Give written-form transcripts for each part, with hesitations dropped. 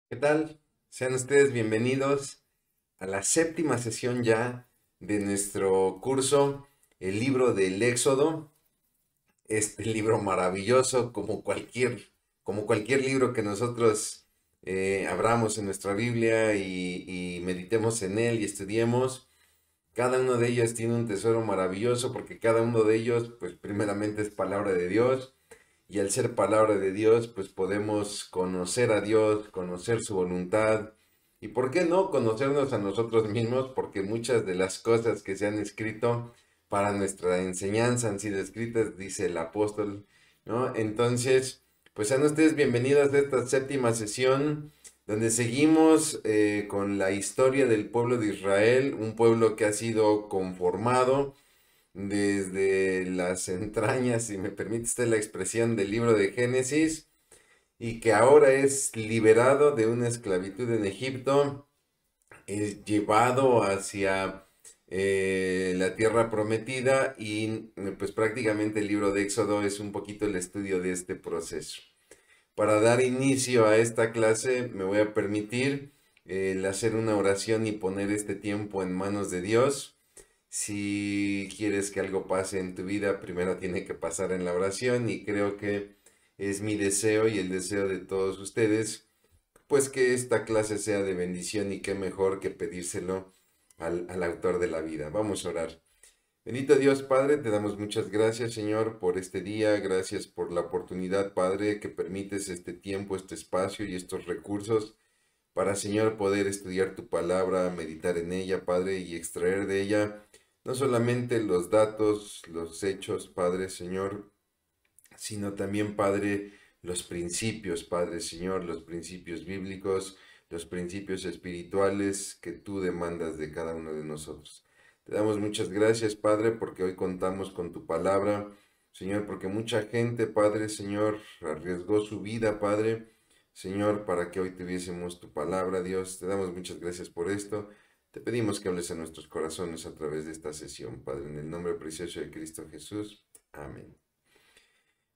¿Qué tal? Sean ustedes bienvenidos a la séptima sesión ya de nuestro curso, el libro del Éxodo. Este libro maravilloso, como cualquier libro que nosotros abramos en nuestra Biblia y meditemos en él y estudiemos. Cada uno de ellos tiene un tesoro maravilloso porque cada uno de ellos, pues primeramente es palabra de Dios. Y al ser palabra de Dios, pues podemos conocer a Dios, conocer su voluntad. Y por qué no conocernos a nosotros mismos, porque muchas de las cosas que se han escrito para nuestra enseñanza han sido escritas, dice el apóstol, ¿no? Entonces, pues sean ustedes bienvenidos a esta séptima sesión, donde seguimos con la historia del pueblo de Israel, un pueblo que ha sido conformado desde las entrañas, si me permite usted la expresión, del libro de Génesis, y que ahora es liberado de una esclavitud en Egipto, es llevado hacia la tierra prometida y pues prácticamente el libro de Éxodo es un poquito el estudio de este proceso. Para dar inicio a esta clase me voy a permitir el hacer una oración y poner este tiempo en manos de Dios. Si quieres que algo pase en tu vida, primero tiene que pasar en la oración y creo que es mi deseo y el deseo de todos ustedes, pues que esta clase sea de bendición y qué mejor que pedírselo al autor de la vida. Vamos a orar. Bendito Dios Padre, te damos muchas gracias Señor por este día, gracias por la oportunidad Padre que permites este tiempo, este espacio y estos recursos para, Señor, poder estudiar tu palabra, meditar en ella, Padre, y extraer de ella no solamente los datos, los hechos, Padre, Señor, sino también, Padre, los principios, Padre, Señor, los principios bíblicos, los principios espirituales que tú demandas de cada uno de nosotros. Te damos muchas gracias, Padre, porque hoy contamos con tu palabra, Señor, porque mucha gente, Padre, Señor, arriesgó su vida, Padre, Señor, para que hoy tuviésemos tu palabra, Dios. Te damos muchas gracias por esto. Te pedimos que hables a nuestros corazones a través de esta sesión, Padre, en el nombre precioso de Cristo Jesús. Amén.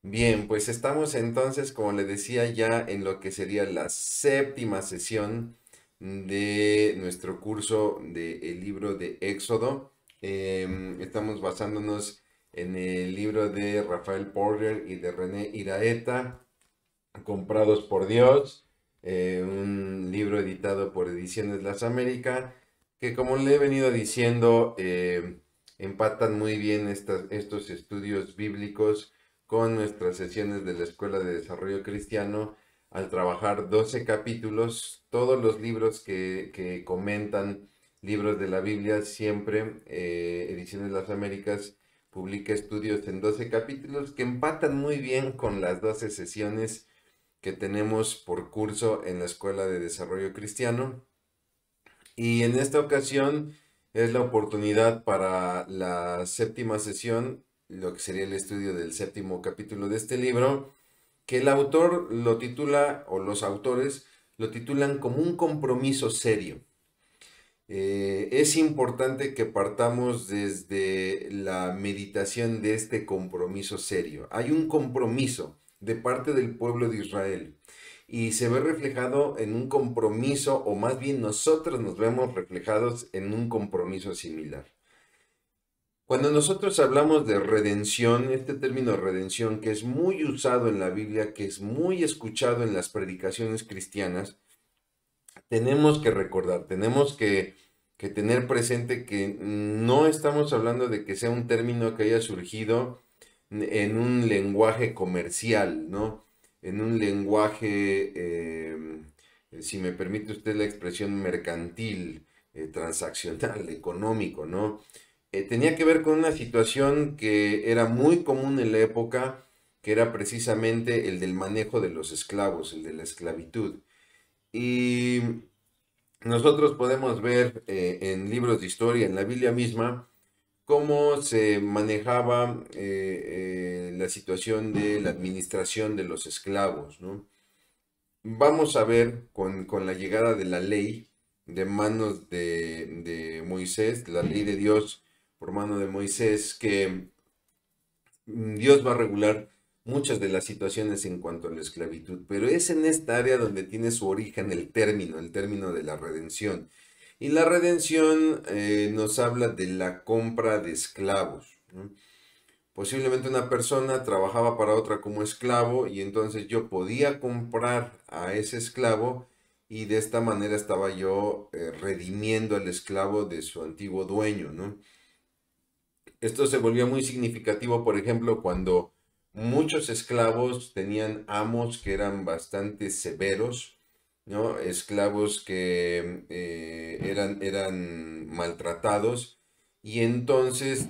Bien, pues estamos entonces, como le decía, ya en lo que sería la séptima sesión de nuestro curso del libro de Éxodo. Estamos basándonos en el libro de Rafael Porter y de René Iraeta, Comprados por Dios, un libro editado por Ediciones Las Américas, que como le he venido diciendo, empatan muy bien estos estudios bíblicos con nuestras sesiones de la Escuela de Desarrollo Cristiano, al trabajar 12 capítulos, todos los libros que comentan libros de la Biblia, siempre Ediciones Las Américas publica estudios en 12 capítulos que empatan muy bien con las 12 sesiones que tenemos por curso en la Escuela de Desarrollo Cristiano. Y en esta ocasión es la oportunidad para la séptima sesión, lo que sería el estudio del séptimo capítulo de este libro, que el autor lo titula, o los autores lo titulan como un compromiso serio. Es importante que partamos desde la meditación de este compromiso serio. Hay un compromiso de parte del pueblo de Israel y se ve reflejado en un compromiso, o más bien nosotros nos vemos reflejados en un compromiso similar. Cuando nosotros hablamos de redención, este término redención que es muy usado en la Biblia, que es muy escuchado en las predicaciones cristianas, tenemos que recordar, tenemos que tener presente que no estamos hablando de que sea un término que haya surgido en un lenguaje comercial, ¿no? En un lenguaje, si me permite usted la expresión, mercantil, transaccional, económico, ¿no? Tenía que ver con una situación que era muy común en la época, que era precisamente el del manejo de los esclavos, el de la esclavitud. Y nosotros podemos ver en libros de historia, en la Biblia misma, cómo se manejaba la situación de la administración de los esclavos, ¿no? Vamos a ver con la llegada de la ley de manos de Moisés, la ley de Dios por mano de Moisés, que Dios va a regular muchas de las situaciones en cuanto a la esclavitud, pero es en esta área donde tiene su origen el término de la redención. Y la redención nos habla de la compra de esclavos, ¿no? Posiblemente una persona trabajaba para otra como esclavo y entonces yo podía comprar a ese esclavo y de esta manera estaba yo redimiendo al esclavo de su antiguo dueño, ¿no? Esto se volvió muy significativo, por ejemplo, cuando muchos esclavos tenían amos que eran bastante severos, ¿no? Esclavos que eran maltratados y entonces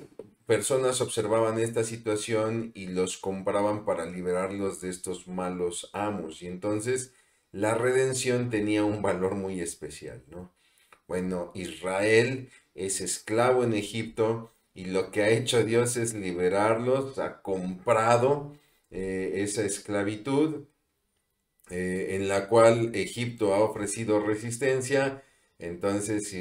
personas observaban esta situación y los compraban para liberarlos de estos malos amos y entonces la redención tenía un valor muy especial, ¿no? Bueno, Israel es esclavo en Egipto y lo que ha hecho Dios es liberarlos, ha comprado esa esclavitud en la cual Egipto ha ofrecido resistencia, entonces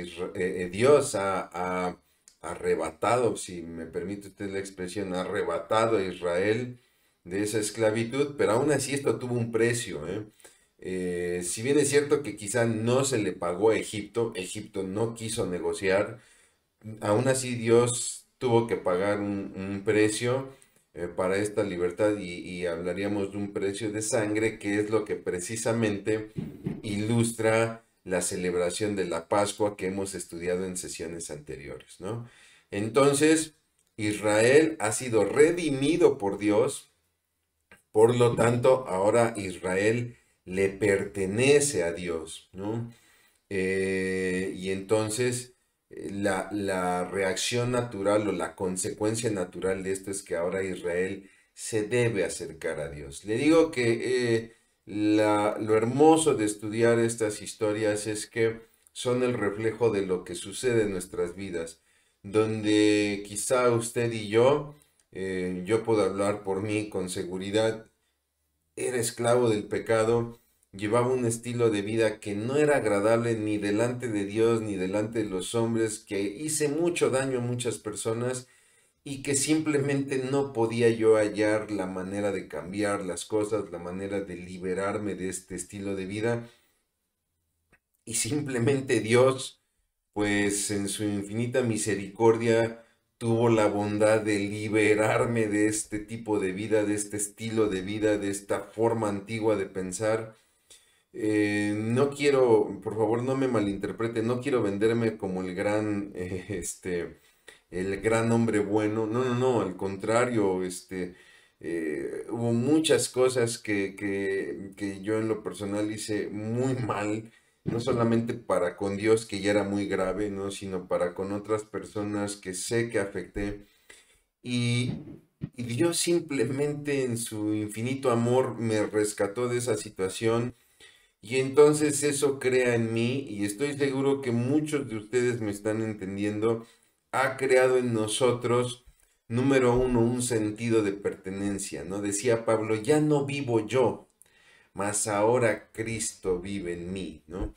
Dios ha arrebatado, si me permite usted la expresión, ha arrebatado a Israel de esa esclavitud, pero aún así esto tuvo un precio, ¿eh? Si bien es cierto que quizá no se le pagó a Egipto, Egipto no quiso negociar, aún así Dios tuvo que pagar un precio para esta libertad y hablaríamos de un precio de sangre que es lo que precisamente ilustra la celebración de la Pascua que hemos estudiado en sesiones anteriores, ¿no? Entonces, Israel ha sido redimido por Dios, por lo tanto, ahora Israel le pertenece a Dios, ¿no? Y entonces la reacción natural o la consecuencia natural de esto es que ahora Israel se debe acercar a Dios. Le digo que lo hermoso de estudiar estas historias es que son el reflejo de lo que sucede en nuestras vidas, donde quizá usted y yo puedo hablar por mí con seguridad, era esclavo del pecado, llevaba un estilo de vida que no era agradable ni delante de Dios ni delante de los hombres, que hice mucho daño a muchas personas y que simplemente no podía yo hallar la manera de cambiar las cosas, la manera de liberarme de este estilo de vida. Y simplemente Dios, pues en su infinita misericordia, tuvo la bondad de liberarme de este tipo de vida, de este estilo de vida, de esta forma antigua de pensar. No quiero, por favor, no me malinterprete, no quiero venderme como el gran, el gran hombre bueno. No, no, no, al contrario, hubo muchas cosas que yo en lo personal hice muy mal, no solamente para con Dios, que ya era muy grave, ¿no? Sino para con otras personas que sé que afecté. Y, y Dios simplemente en su infinito amor me rescató de esa situación y entonces eso crea en mí, y estoy seguro que muchos de ustedes me están entendiendo, ha creado en nosotros, número uno, un sentido de pertenencia, ¿no? Decía Pablo, ya no vivo yo, mas ahora Cristo vive en mí, ¿no?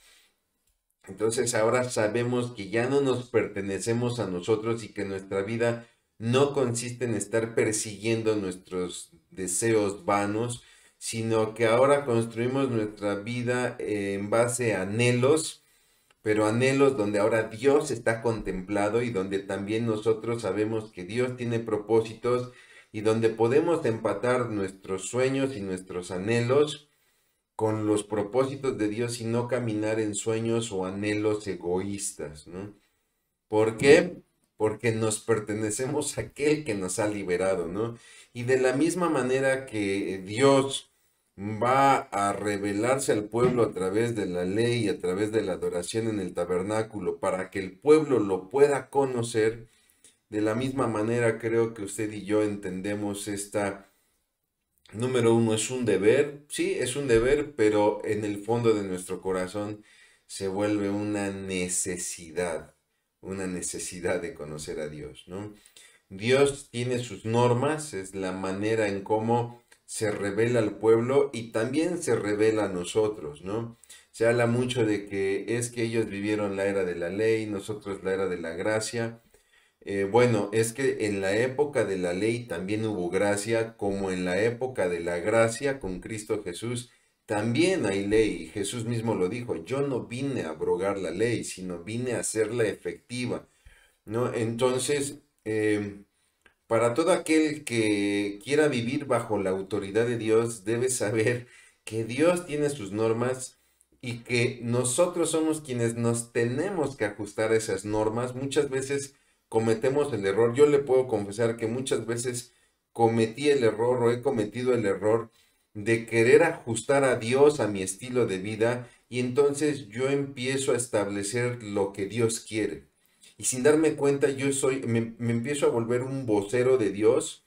Entonces ahora sabemos que ya no nos pertenecemos a nosotros y que nuestra vida no consiste en estar persiguiendo nuestros deseos vanos, sino que ahora construimos nuestra vida en base a anhelos, pero anhelos donde ahora Dios está contemplado y donde también nosotros sabemos que Dios tiene propósitos y donde podemos empatar nuestros sueños y nuestros anhelos con los propósitos de Dios y no caminar en sueños o anhelos egoístas, ¿no? ¿Por qué? Porque nos pertenecemos a aquel que nos ha liberado, ¿no? Y de la misma manera que Dios va a revelarse al pueblo a través de la ley y a través de la adoración en el tabernáculo para que el pueblo lo pueda conocer, de la misma manera creo que usted y yo entendemos esta. Número uno, es un deber, sí, es un deber, pero en el fondo de nuestro corazón se vuelve una necesidad de conocer a Dios, ¿no? Dios tiene sus normas, es la manera en cómo se revela al pueblo y también se revela a nosotros, ¿no? Se habla mucho de que es que ellos vivieron la era de la ley, nosotros la era de la gracia. Bueno, es que en la época de la ley también hubo gracia, como en la época de la gracia con Cristo Jesús también hay ley. Jesús mismo lo dijo, yo no vine a abrogar la ley, sino vine a hacerla efectiva, ¿no? Entonces, para todo aquel que quiera vivir bajo la autoridad de Dios, debe saber que Dios tiene sus normas y que nosotros somos quienes nos tenemos que ajustar a esas normas. Muchas veces cometemos el error. Yo le puedo confesar que muchas veces cometí el error o he cometido el error de querer ajustar a Dios a mi estilo de vida y entonces yo empiezo a establecer lo que Dios quiere. Y sin darme cuenta, me empiezo a volver un vocero de Dios,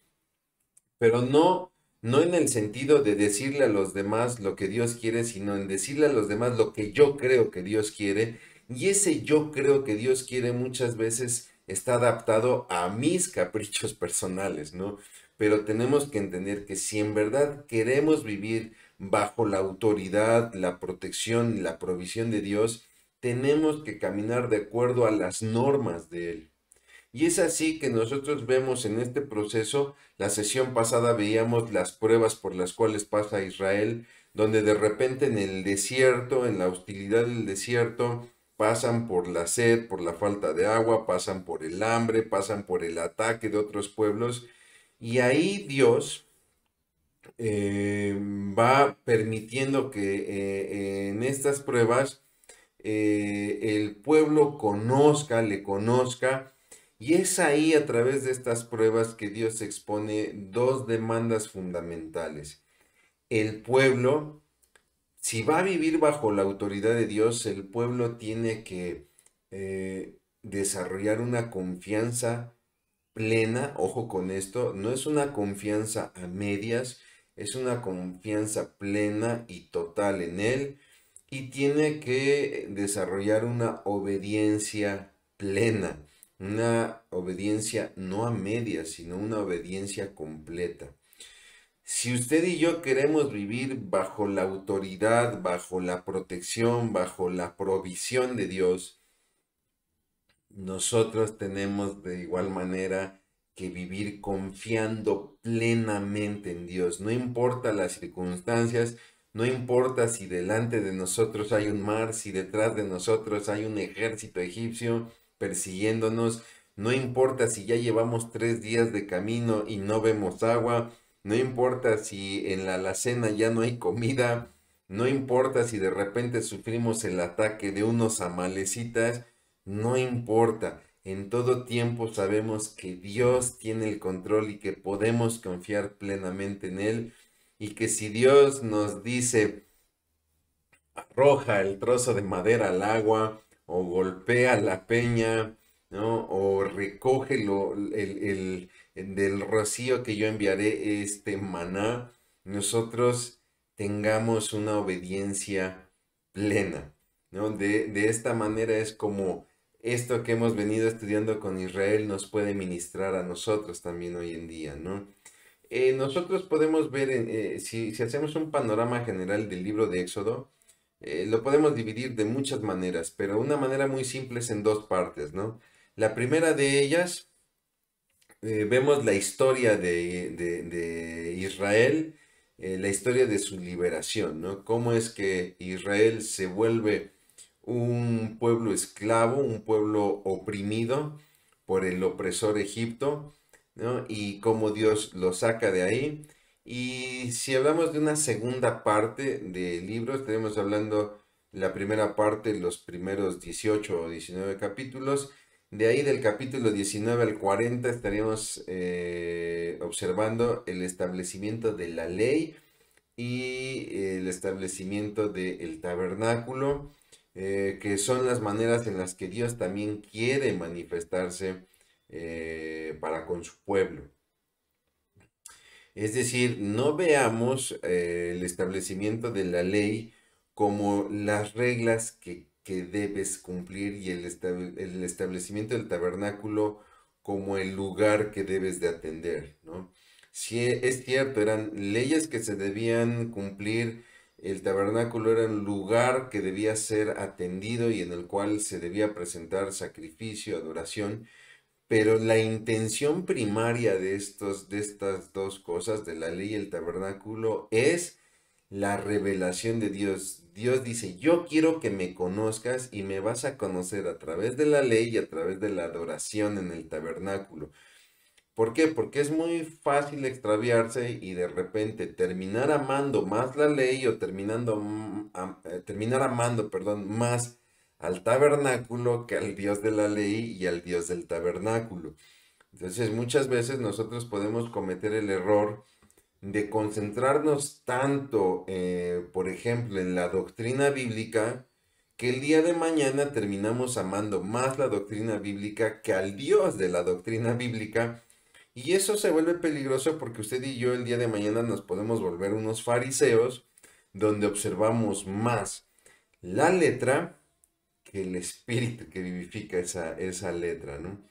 pero no en el sentido de decirle a los demás lo que Dios quiere, sino en decirle a los demás lo que yo creo que Dios quiere. Y ese yo creo que Dios quiere muchas veces está adaptado a mis caprichos personales, ¿no? Pero tenemos que entender que si en verdad queremos vivir bajo la autoridad, la protección y la provisión de Dios, tenemos que caminar de acuerdo a las normas de Él. Y es así que nosotros vemos en este proceso, la sesión pasada veíamos las pruebas por las cuales pasa Israel, donde de repente en el desierto, en la hostilidad del desierto, pasan por la sed, por la falta de agua, pasan por el hambre, pasan por el ataque de otros pueblos. Y ahí Dios va permitiendo que en estas pruebas el pueblo conozca, le conozca, y es ahí a través de estas pruebas que Dios expone dos demandas fundamentales. El pueblo, si va a vivir bajo la autoridad de Dios, el pueblo tiene que desarrollar una confianza plena, ojo con esto, no es una confianza a medias, es una confianza plena y total en Él y tiene que desarrollar una obediencia plena, una obediencia no a medias, sino una obediencia completa. Si usted y yo queremos vivir bajo la autoridad, bajo la protección, bajo la provisión de Dios, nosotros tenemos de igual manera que vivir confiando plenamente en Dios. No importa las circunstancias, no importa si delante de nosotros hay un mar, si detrás de nosotros hay un ejército egipcio persiguiéndonos, no importa si ya llevamos 3 días de camino y no vemos agua, no importa si en la alacena ya no hay comida, no importa si de repente sufrimos el ataque de unos amalecitas, no importa, en todo tiempo sabemos que Dios tiene el control y que podemos confiar plenamente en Él y que si Dios nos dice arroja el trozo de madera al agua o golpea la peña, ¿no? O recoge del rocío que yo enviaré este maná, nosotros tengamos una obediencia plena, ¿no? De esta manera es como esto que hemos venido estudiando con Israel nos puede ministrar a nosotros también hoy en día, ¿no? Nosotros podemos ver, si hacemos un panorama general del libro de Éxodo, lo podemos dividir de muchas maneras, pero una manera muy simple es en dos partes, ¿no? La primera de ellas, vemos la historia de Israel, la historia de su liberación, ¿no? Cómo es que Israel se vuelve un pueblo esclavo, un pueblo oprimido por el opresor Egipto, ¿no? Y cómo Dios lo saca de ahí. Y si hablamos de una segunda parte del libro, estaremos hablando la primera parte, los primeros 18 o 19 capítulos. De ahí del capítulo 19 al 40 estaríamos observando el establecimiento de la ley y el establecimiento del tabernáculo, que son las maneras en las que Dios también quiere manifestarse para con su pueblo. Es decir, no veamos el establecimiento de la ley como las reglas que debes cumplir y el establecimiento del tabernáculo como el lugar que debes de atender, ¿no? Sí, es cierto, eran leyes que se debían cumplir, el tabernáculo era un lugar que debía ser atendido y en el cual se debía presentar sacrificio, adoración, pero la intención primaria de estas dos cosas, de la ley y el tabernáculo, es la revelación de Dios. Dios dice, yo quiero que me conozcas y me vas a conocer a través de la ley y a través de la adoración en el tabernáculo. ¿Por qué? Porque es muy fácil extraviarse y de repente terminar amando más la ley o terminar amando, perdón, más al tabernáculo que al Dios de la ley y al Dios del tabernáculo. Entonces, muchas veces nosotros podemos cometer el error de concentrarnos tanto, por ejemplo, en la doctrina bíblica, que el día de mañana terminamos amando más la doctrina bíblica que al Dios de la doctrina bíblica. Y eso se vuelve peligroso porque usted y yo el día de mañana nos podemos volver unos fariseos donde observamos más la letra que el espíritu que vivifica esa letra, ¿no?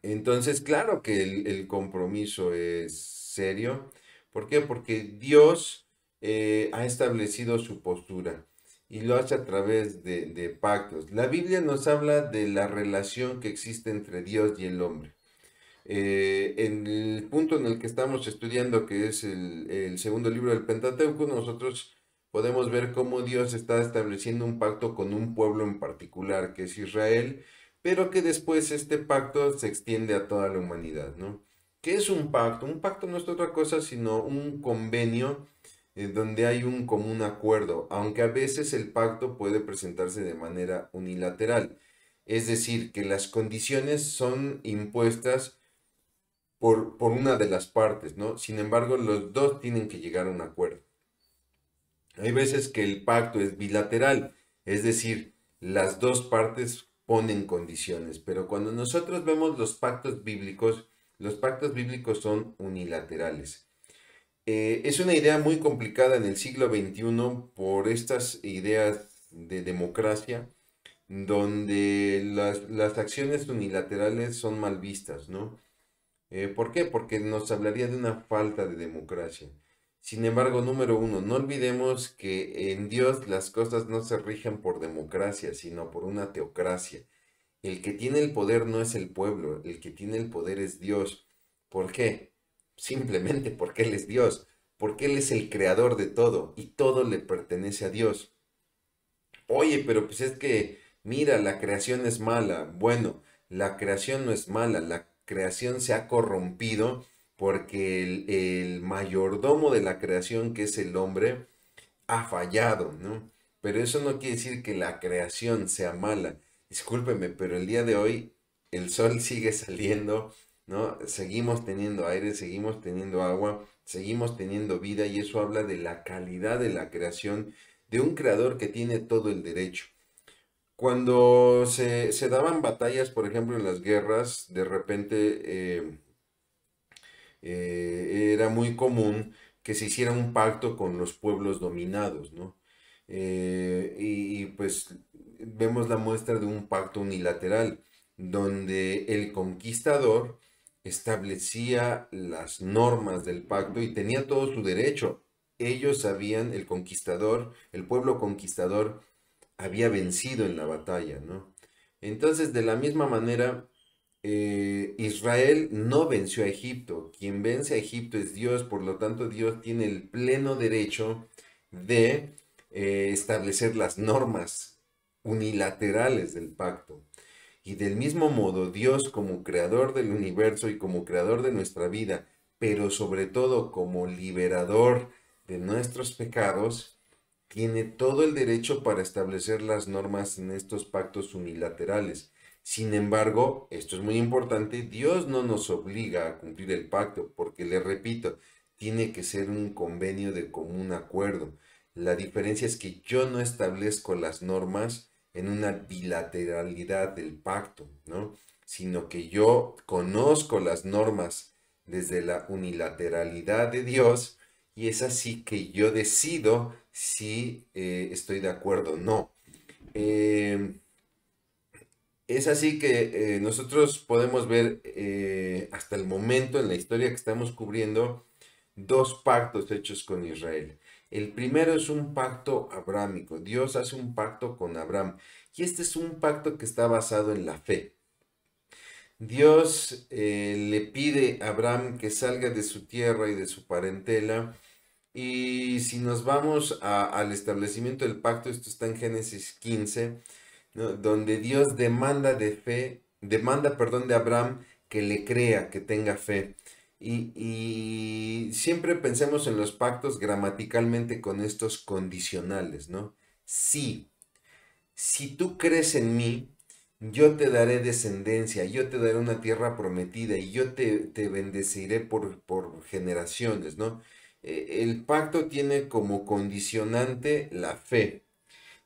Entonces, claro que el compromiso es serio. ¿Por qué? Porque Dios ha establecido su postura y lo hace a través de pactos. La Biblia nos habla de la relación que existe entre Dios y el hombre. En el punto en el que estamos estudiando, que es el segundo libro del Pentateuco, nosotros podemos ver cómo Dios está estableciendo un pacto con un pueblo en particular, que es Israel, pero que después este pacto se extiende a toda la humanidad, ¿no? ¿Qué es un pacto? Un pacto no es otra cosa sino un convenio donde hay un común acuerdo, aunque a veces el pacto puede presentarse de manera unilateral. Es decir, que las condiciones son impuestas por una de las partes, ¿no? Sin embargo, los dos tienen que llegar a un acuerdo. Hay veces que el pacto es bilateral, es decir, las dos partes ponen condiciones, pero cuando nosotros vemos los pactos bíblicos son unilaterales. Es una idea muy complicada en el siglo XXI por estas ideas de democracia, donde las acciones unilaterales son mal vistas, ¿no? ¿Por qué? Porque nos hablaría de una falta de democracia. Sin embargo, número uno, no olvidemos que en Dios las cosas no se rigen por democracia, sino por una teocracia. El que tiene el poder no es el pueblo, el que tiene el poder es Dios. ¿Por qué? Simplemente porque Él es Dios, porque Él es el creador de todo y todo le pertenece a Dios. Oye, pero pues es que, mira, la creación es mala. Bueno, la creación no es mala, la creación se ha corrompido porque el mayordomo de la creación, que es el hombre, ha fallado, ¿no? Pero eso no quiere decir que la creación sea mala. Discúlpeme, pero el día de hoy el sol sigue saliendo, ¿no? Seguimos teniendo aire, seguimos teniendo agua, seguimos teniendo vida y eso habla de la calidad de la creación de un creador que tiene todo el derecho. Cuando se daban batallas, por ejemplo, en las guerras, de repente era muy común que se hiciera un pacto con los pueblos dominados, ¿no? Pues vemos la muestra de un pacto unilateral, donde el conquistador establecía las normas del pacto y tenía todo su derecho. Ellos sabían, el conquistador, el pueblo conquistador, había vencido en la batalla, ¿no? Entonces, de la misma manera, Israel no venció a Egipto. Quien vence a Egipto es Dios, por lo tanto Dios tiene el pleno derecho de establecer las normas unilaterales del pacto. Y del mismo modo, Dios como creador del universo y como creador de nuestra vida, pero sobre todo como liberador de nuestros pecados, tiene todo el derecho para establecer las normas en estos pactos unilaterales. Sin embargo, esto es muy importante, Dios no nos obliga a cumplir el pacto, porque le repito, tiene que ser un convenio de común acuerdo. La diferencia es que yo no establezco las normas en una bilateralidad del pacto, ¿no? Sino que yo conozco las normas desde la unilateralidad de Dios y es así que yo decido si estoy de acuerdo o no. Eh, es así que nosotros podemos ver hasta el momento en la historia que estamos cubriendo dos pactos hechos con Israel. El primero es un pacto abrámico. Dios hace un pacto con Abraham y este es un pacto que está basado en la fe. Dios le pide a Abraham que salga de su tierra y de su parentela. Y si nos vamos al establecimiento del pacto, esto está en Génesis 15, ¿no? Donde Dios demanda, perdón, de Abraham que le crea, que tenga fe. Y siempre pensemos en los pactos gramaticalmente con estos condicionales, ¿no? Sí, si tú crees en mí, yo te daré descendencia, yo te daré una tierra prometida y yo te bendeciré por generaciones, ¿no? El pacto tiene como condicionante la fe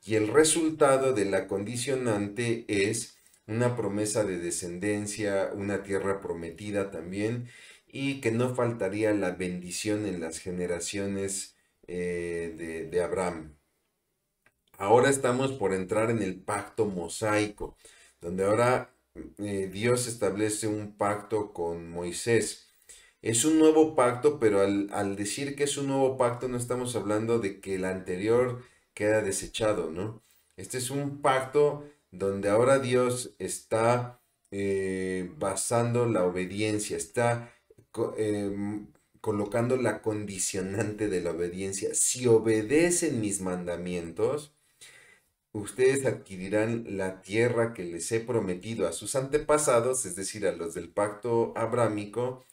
y el resultado de la condicionante es una promesa de descendencia, una tierra prometida también y que no faltaría la bendición en las generaciones de Abraham. Ahora estamos por entrar en el pacto mosaico, donde ahora Dios establece un pacto con Moisés. Es un nuevo pacto, pero al decir que es un nuevo pacto no estamos hablando de que el anterior queda desechado, ¿no? Este es un pacto donde ahora Dios está basando la obediencia, está colocando la condicionante de la obediencia. Si obedecen mis mandamientos, ustedes adquirirán la tierra que les he prometido a sus antepasados, es decir, a los del pacto abrámico,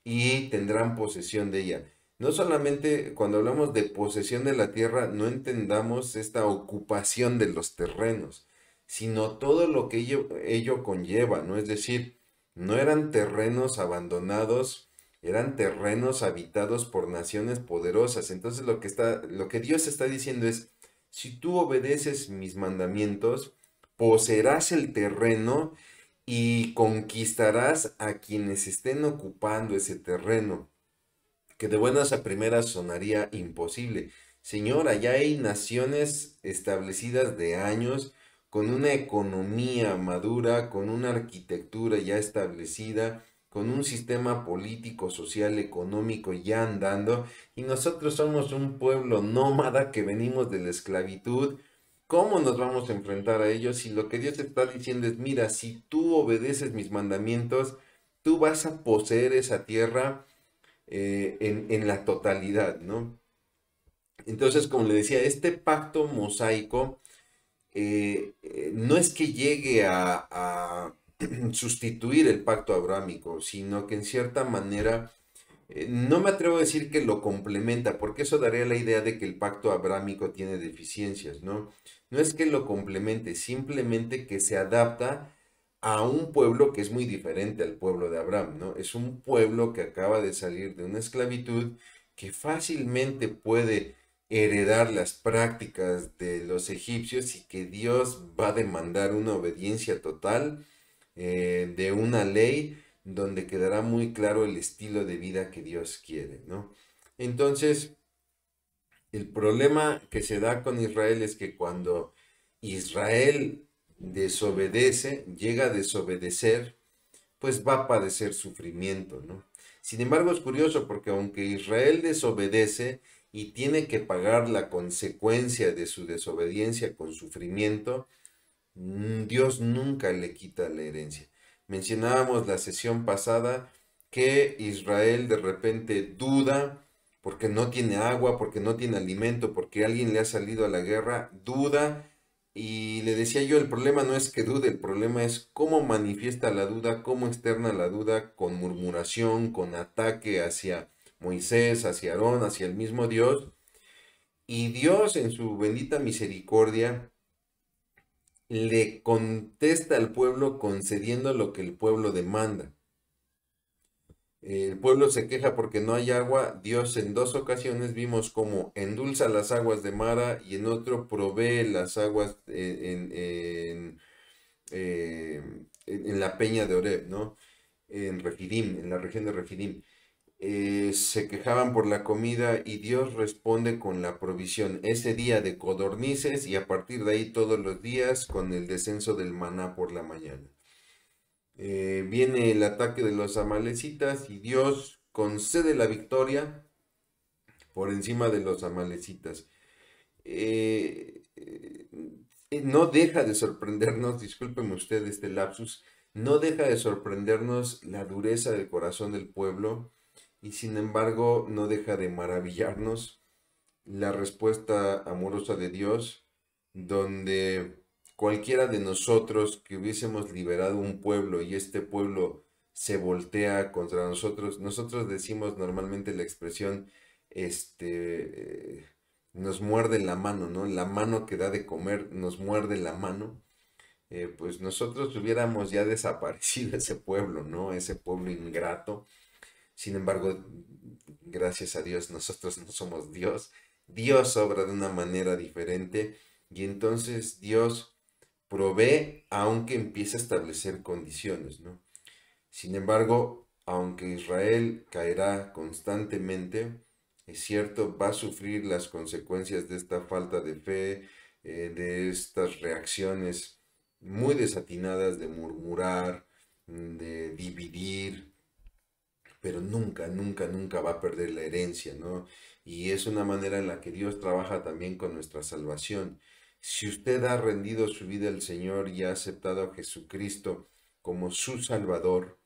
y tendrán posesión de ella. No solamente cuando hablamos de posesión de la tierra, no entendamos esta ocupación de los terrenos, sino todo lo que ello conlleva, ¿no? Es decir, no eran terrenos abandonados, eran terrenos habitados por naciones poderosas. Entonces lo que Dios está diciendo es, si tú obedeces mis mandamientos, poseerás el terreno y conquistarás a quienes estén ocupando ese terreno, que de buenas a primeras sonaría imposible. Señora, ya hay naciones establecidas de años, con una economía madura, con una arquitectura ya establecida, con un sistema político, social, económico ya andando, y nosotros somos un pueblo nómada que venimos de la esclavitud. ¿Cómo nos vamos a enfrentar a ellos? Y lo que Dios te está diciendo es, mira, si tú obedeces mis mandamientos, tú vas a poseer esa tierra en la totalidad, ¿no? Entonces, como le decía, este pacto mosaico no es que llegue a sustituir el pacto abrámico, sino que en cierta manera, no me atrevo a decir que lo complementa, porque eso daría la idea de que el pacto abrámico tiene deficiencias, ¿no? No es que lo complemente, simplemente que se adapta a un pueblo que es muy diferente al pueblo de Abraham, ¿no? Es un pueblo que acaba de salir de una esclavitud que fácilmente puede heredar las prácticas de los egipcios y que Dios va a demandar una obediencia total de una ley donde quedará muy claro el estilo de vida que Dios quiere, ¿no? Entonces, el problema que se da con Israel es que cuando Israel desobedece, llega a desobedecer, pues va a padecer sufrimiento, ¿no? Sin embargo, es curioso porque aunque Israel desobedece y tiene que pagar la consecuencia de su desobediencia con sufrimiento, Dios nunca le quita la herencia. Mencionábamos la sesión pasada que Israel de repente duda porque no tiene agua, porque no tiene alimento, porque alguien le ha salido a la guerra, duda. Y le decía yo, el problema no es que dude, el problema es cómo manifiesta la duda, cómo externa la duda con murmuración, con ataque hacia Moisés, hacia Aarón, hacia el mismo Dios. Y Dios en su bendita misericordia le contesta al pueblo concediendo lo que el pueblo demanda. El pueblo se queja porque no hay agua. Dios en dos ocasiones vimos cómo endulza las aguas de Mara y en otro provee las aguas en la peña de Oreb, ¿no? En Refidim, en la región de Refidim. Se quejaban por la comida y Dios responde con la provisión. Ese día de codornices y a partir de ahí todos los días con el descenso del maná por la mañana. Viene el ataque de los amalecitas y Dios concede la victoria por encima de los amalecitas. No deja de sorprendernos, discúlpeme usted este lapsus, No deja de sorprendernos la dureza del corazón del pueblo y sin embargo no deja de maravillarnos la respuesta amorosa de Dios, donde cualquiera de nosotros que hubiésemos liberado un pueblo y este pueblo se voltea contra nosotros, nosotros decimos normalmente la expresión, nos muerde la mano, ¿no? La mano que da de comer nos muerde la mano. Pues nosotros hubiéramos ya desaparecido ese pueblo, ¿no? Ese pueblo ingrato. Sin embargo, gracias a Dios, nosotros no somos Dios. Dios obra de una manera diferente y entonces Dios provee aunque empiece a establecer condiciones, ¿no? Sin embargo, aunque Israel caerá constantemente, es cierto, va a sufrir las consecuencias de esta falta de fe, de estas reacciones muy desatinadas de murmurar, de dividir, pero nunca, nunca, nunca va a perder la herencia, ¿no? Y es una manera en la que Dios trabaja también con nuestra salvación. Si usted ha rendido su vida al Señor y ha aceptado a Jesucristo como su Salvador,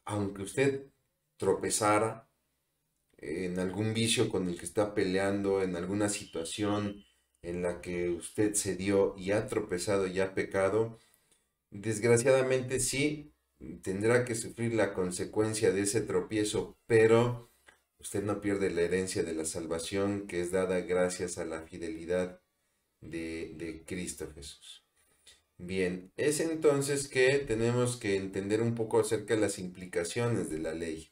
aunque usted tropezara en algún vicio con el que está peleando, en alguna situación en la que usted se dio y ha tropezado y ha pecado, desgraciadamente sí, tendrá que sufrir la consecuencia de ese tropiezo, pero usted no pierde la herencia de la salvación que es dada gracias a la fidelidad de Cristo Jesús. Bien, es entonces que tenemos que entender un poco acerca de las implicaciones de la ley.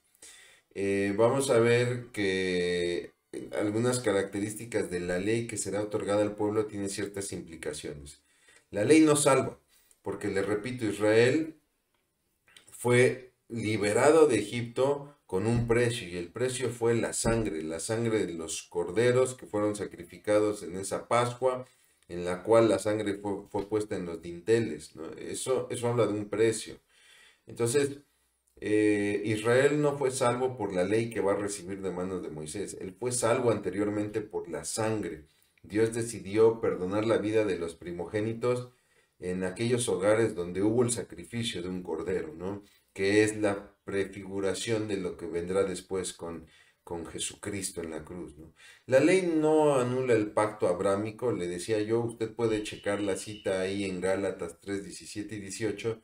Vamos a ver que algunas características de la ley que será otorgada al pueblo tienen ciertas implicaciones. La ley no salva, porque le repito, Israel fue liberado de Egipto con un precio y el precio fue la sangre de los corderos que fueron sacrificados en esa Pascua, en la cual la sangre fue puesta en los dinteles, ¿no? Eso habla de un precio. Entonces, Israel no fue salvo por la ley que va a recibir de manos de Moisés. Él fue salvo anteriormente por la sangre. Dios decidió perdonar la vida de los primogénitos en aquellos hogares donde hubo el sacrificio de un cordero, ¿no? Que es la prefiguración de lo que vendrá después con Jesucristo en la cruz, ¿no? La ley no anula el pacto abrámico, le decía yo, usted puede checar la cita ahí en Gálatas 3, 17 y 18,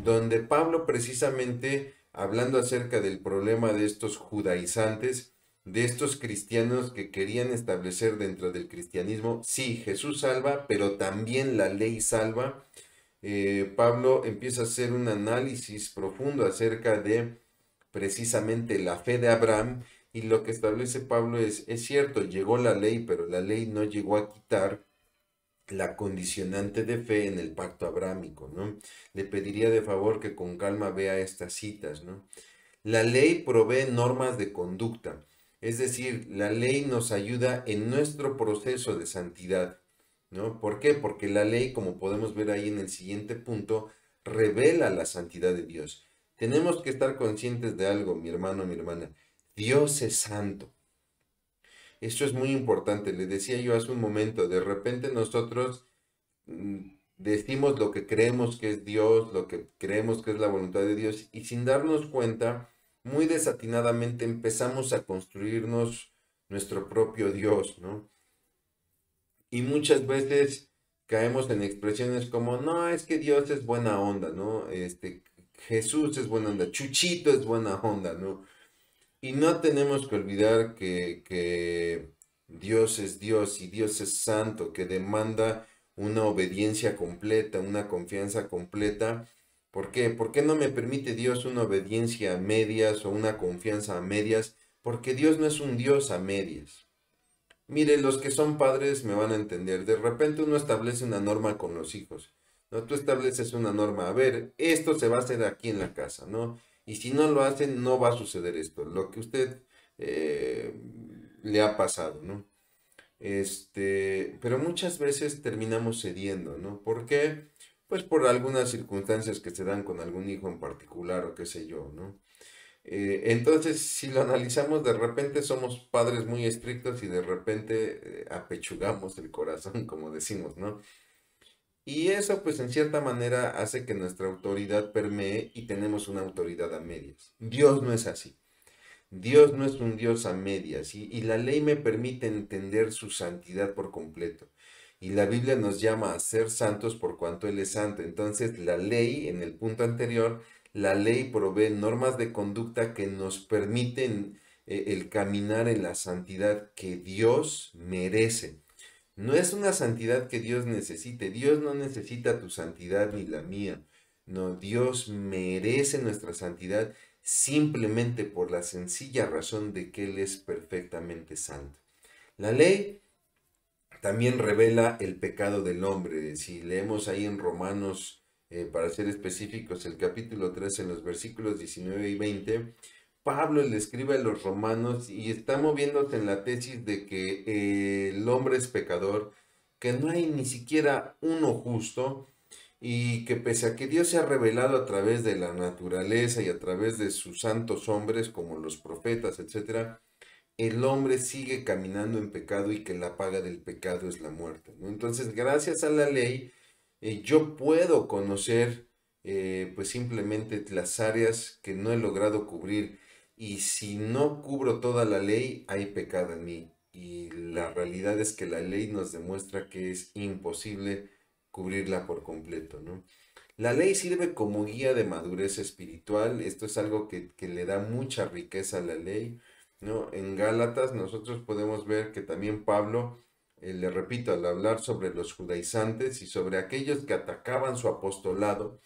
donde Pablo precisamente hablando acerca del problema de estos judaizantes, de estos cristianos que querían establecer dentro del cristianismo, sí, Jesús salva, pero también la ley salva. Pablo empieza a hacer un análisis profundo acerca de precisamente la fe de Abraham y lo que establece Pablo es cierto, llegó la ley, pero la ley no llegó a quitar la condicionante de fe en el pacto abrámico, ¿no? Le pediría de favor que con calma vea estas citas, ¿no? La ley provee normas de conducta, es decir, la ley nos ayuda en nuestro proceso de santidad, ¿no? ¿Por qué? Porque la ley, como podemos ver ahí en el siguiente punto, revela la santidad de Dios. Tenemos que estar conscientes de algo, mi hermano, mi hermana. Dios es santo. Esto es muy importante. Le decía yo hace un momento, de repente nosotros decimos lo que creemos que es Dios, lo que creemos que es la voluntad de Dios, y sin darnos cuenta, muy desatinadamente empezamos a construirnos nuestro propio Dios, ¿no? Y muchas veces caemos en expresiones como, no, es que Dios es buena onda, ¿no? Jesús es buena onda, Chuchito es buena onda, ¿no? Y no tenemos que olvidar que Dios es Dios y Dios es santo, que demanda una obediencia completa, una confianza completa. ¿Por qué? ¿Por qué no me permite Dios una obediencia a medias o una confianza a medias? Porque Dios no es un Dios a medias. Mire, los que son padres me van a entender. De repente uno establece una norma con los hijos, ¿no? Tú estableces una norma. A ver, esto se va a hacer aquí en la casa, ¿no? Y si no lo hacen, no va a suceder esto. Lo que usted eh, le ha pasado, ¿no? Pero muchas veces terminamos cediendo, ¿no? ¿Por qué? Pues por algunas circunstancias que se dan con algún hijo en particular o qué sé yo, ¿no? Entonces, si lo analizamos, de repente somos padres muy estrictos y de repente apechugamos el corazón, como decimos, ¿no? Y eso pues en cierta manera hace que nuestra autoridad permee y tenemos una autoridad a medias. Dios no es así. Dios no es un Dios a medias y la ley me permite entender su santidad por completo. Y la Biblia nos llama a ser santos por cuanto Él es santo. Entonces la ley, en el punto anterior, la ley provee normas de conducta que nos permiten el caminar en la santidad que Dios merece. No es una santidad que Dios necesite. Dios no necesita tu santidad ni la mía. No, Dios merece nuestra santidad simplemente por la sencilla razón de que Él es perfectamente santo. La ley también revela el pecado del hombre. Si leemos ahí en Romanos, para ser específicos, el capítulo 3, en los versículos 19 y 20, Pablo le escribe a los romanos y está moviéndose en la tesis de que el hombre es pecador, que no hay ni siquiera uno justo y que pese a que Dios se ha revelado a través de la naturaleza y a través de sus santos hombres como los profetas, etcétera, el hombre sigue caminando en pecado y que la paga del pecado es la muerte, ¿no? Entonces, gracias a la ley, yo puedo conocer pues simplemente las áreas que no he logrado cubrir y si no cubro toda la ley, hay pecado en mí. Y la realidad es que la ley nos demuestra que es imposible cubrirla por completo, ¿no? La ley sirve como guía de madurez espiritual. Esto es algo que le da mucha riqueza a la ley, ¿no? En Gálatas nosotros podemos ver que también Pablo, le repito, al hablar sobre los judaizantes y sobre aquellos que atacaban su apostolado,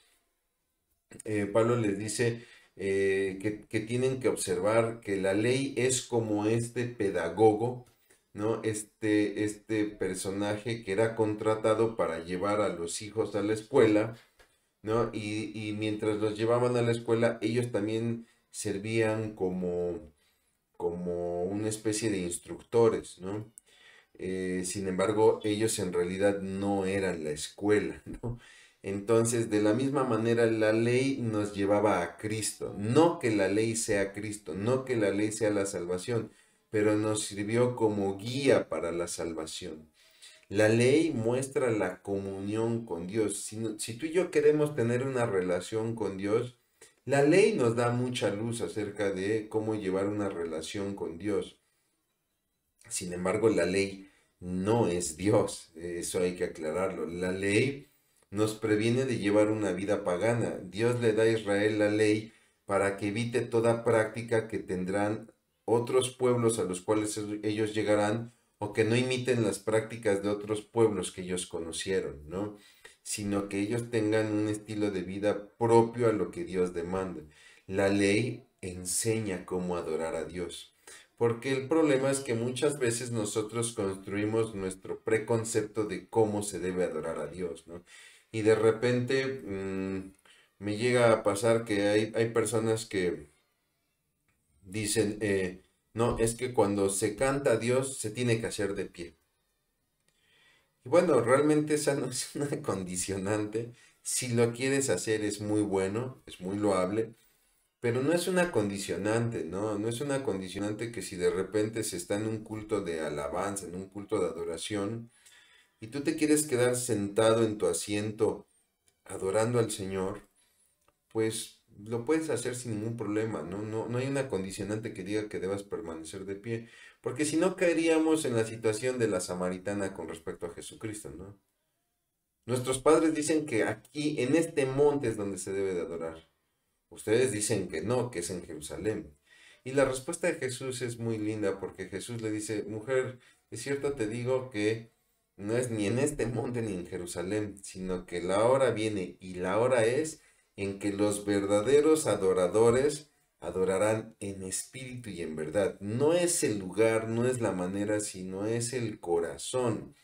Pablo les dice que tienen que observar que la ley es como este pedagogo, ¿no? Este personaje que era contratado para llevar a los hijos a la escuela, ¿no? Y mientras los llevaban a la escuela, ellos también servían como una especie de instructores, ¿no? Sin embargo, ellos en realidad no eran la escuela, ¿no? Entonces, de la misma manera, la ley nos llevaba a Cristo. No que la ley sea Cristo, no que la ley sea la salvación, pero nos sirvió como guía para la salvación. La ley muestra la comunión con Dios. Si tú y yo queremos tener una relación con Dios, la ley nos da mucha luz acerca de cómo llevar una relación con Dios. Sin embargo, la ley no es Dios. Eso hay que aclararlo. La ley nos previene de llevar una vida pagana. Dios le da a Israel la ley para que evite toda práctica que tendrán otros pueblos a los cuales ellos llegarán o que no imiten las prácticas de otros pueblos que ellos conocieron, ¿no? Sino que ellos tengan un estilo de vida propio a lo que Dios demanda. La ley enseña cómo adorar a Dios. Porque el problema es que muchas veces nosotros construimos nuestro preconcepto de cómo se debe adorar a Dios, ¿no? Y de repente me llega a pasar que hay personas que dicen, no, es que cuando se canta a Dios se tiene que hacer de pie. Y bueno, realmente esa no es una condicionante. Si lo quieres hacer es muy bueno, es muy loable, pero no es una condicionante, ¿no? No es una condicionante que si de repente se está en un culto de alabanza, en un culto de adoración, y tú te quieres quedar sentado en tu asiento adorando al Señor, pues lo puedes hacer sin ningún problema, ¿no? No hay una condicionante que diga que debas permanecer de pie, porque si no caeríamos en la situación de la samaritana con respecto a Jesucristo, ¿no? Nuestros padres dicen que aquí, en este monte es donde se debe de adorar. Ustedes dicen que no, que es en Jerusalén. Y la respuesta de Jesús es muy linda porque Jesús le dice, mujer, es cierto te digo que no es ni en este monte ni en Jerusalén, sino que la hora viene y la hora es en que los verdaderos adoradores adorarán en espíritu y en verdad. No es el lugar, no es la manera, sino es el corazón.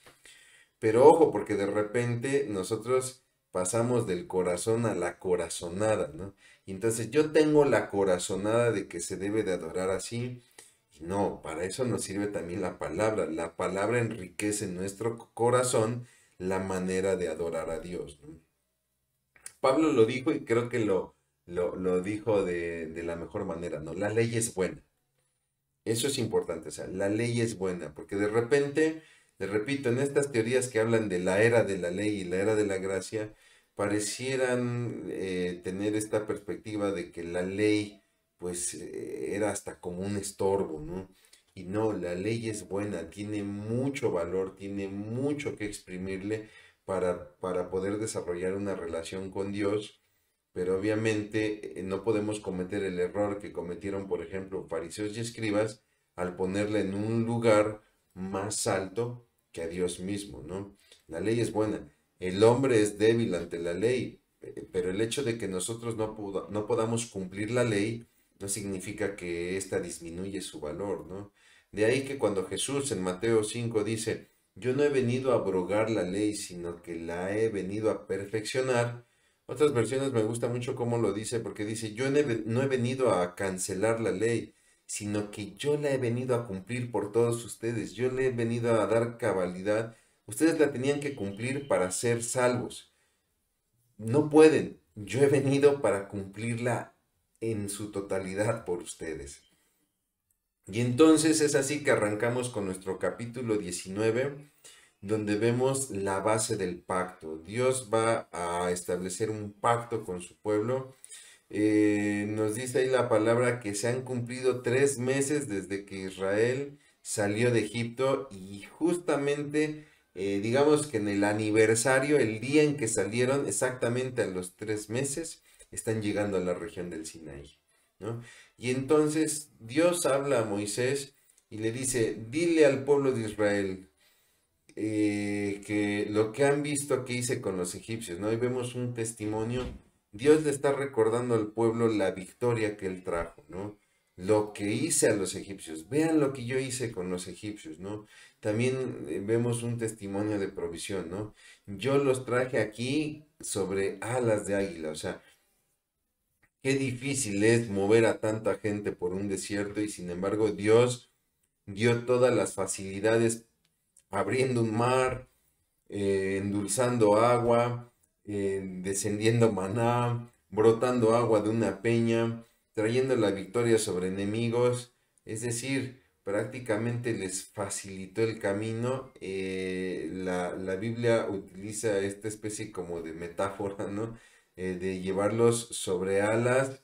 Pero ojo, porque de repente nosotros pasamos del corazón a la corazonada, ¿no? Y entonces yo tengo la corazonada de que se debe de adorar así. Y no, para eso nos sirve también la palabra. La palabra enriquece en nuestro corazón la manera de adorar a Dios, ¿no? Pablo lo dijo y creo que lo dijo de la mejor manera, ¿no? La ley es buena. Eso es importante, o sea, la ley es buena, porque de repente Les repito, en estas teorías que hablan de la era de la ley y la era de la gracia, parecieran tener esta perspectiva de que la ley pues era hasta como un estorbo, ¿no? Y no, la ley es buena, tiene mucho valor, tiene mucho que exprimirle para poder desarrollar una relación con Dios, pero obviamente no podemos cometer el error que cometieron, por ejemplo, fariseos y escribas al ponerla en un lugar más alto que a Dios mismo, ¿no? La ley es buena, el hombre es débil ante la ley, pero el hecho de que nosotros no podamos cumplir la ley no significa que ésta disminuye su valor, ¿no? De ahí que cuando Jesús en Mateo 5 dice, yo no he venido a abrogar la ley, sino que la he venido a perfeccionar. Otras versiones me gusta mucho cómo lo dice, porque dice, yo no he venido a cancelar la ley, sino que yo la he venido a cumplir por todos ustedes, yo le he venido a dar cabalidad. Ustedes la tenían que cumplir para ser salvos. No pueden. Yo he venido para cumplirla en su totalidad por ustedes. Y entonces es así que arrancamos con nuestro capítulo 19, donde vemos la base del pacto. Dios va a establecer un pacto con su pueblo. Nos dice ahí la palabra que se han cumplido 3 meses desde que Israel salió de Egipto y justamente, digamos que en el aniversario, el día en que salieron, exactamente a los 3 meses, están llegando a la región del Sinaí, ¿no? Y entonces Dios habla a Moisés y le dice, dile al pueblo de Israel, que lo que han visto que hice con los egipcios, ¿no? Y vemos un testimonio. Dios le está recordando al pueblo la victoria que él trajo, ¿no? Lo que hice a los egipcios. Vean lo que yo hice con los egipcios, ¿no? También vemos un testimonio de provisión, ¿no? Yo los traje aquí sobre alas de águila, o sea, qué difícil es mover a tanta gente por un desierto y sin embargo Dios dio todas las facilidades abriendo un mar, endulzando agua, descendiendo maná, brotando agua de una peña, trayendo la victoria sobre enemigos, es decir, prácticamente les facilitó el camino. La Biblia utiliza esta especie como de metáfora, ¿no? De llevarlos sobre alas,